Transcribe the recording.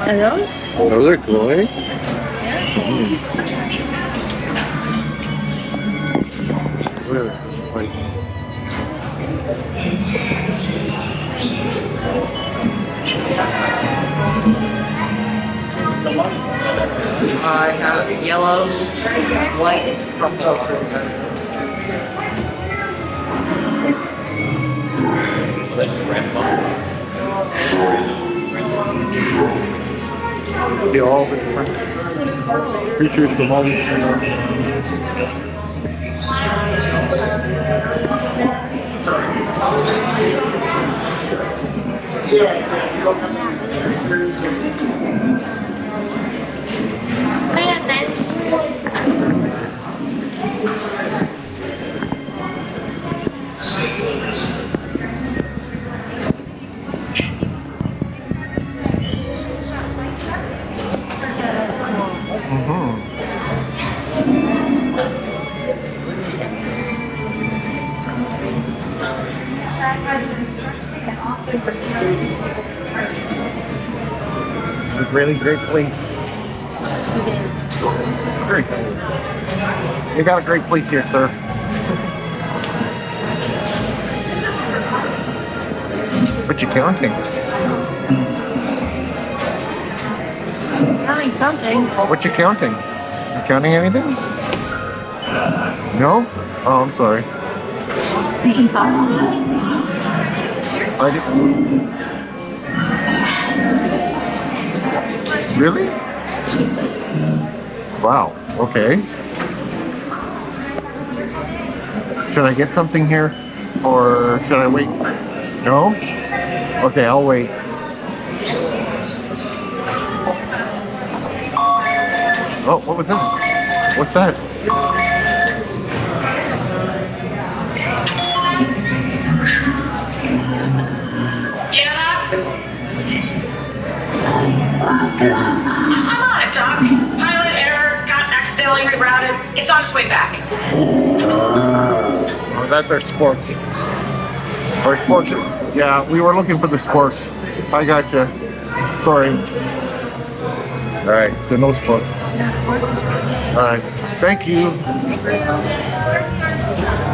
Are those? Those are cool, eh? Look at that. I have yellow, white. See all the different creatures from all these It's a really great place. Very cool. You got a great place here, sir. What you counting? Counting something. What you counting? You counting anything? No? Oh, I'm sorry. I did. Really? Wow. Okay. Should I get something here, or should I wait? No? Okay, I'll wait. Oh, what was that? What's that? I'm on it, Doc. Pilot error, got accidentally rerouted. It's on its way back. Oh, that's our sports. Our sports. Yeah, we were looking for the sports. I gotcha. Sorry. All right, so no sports. No sports. All right. Thank you. Thank you.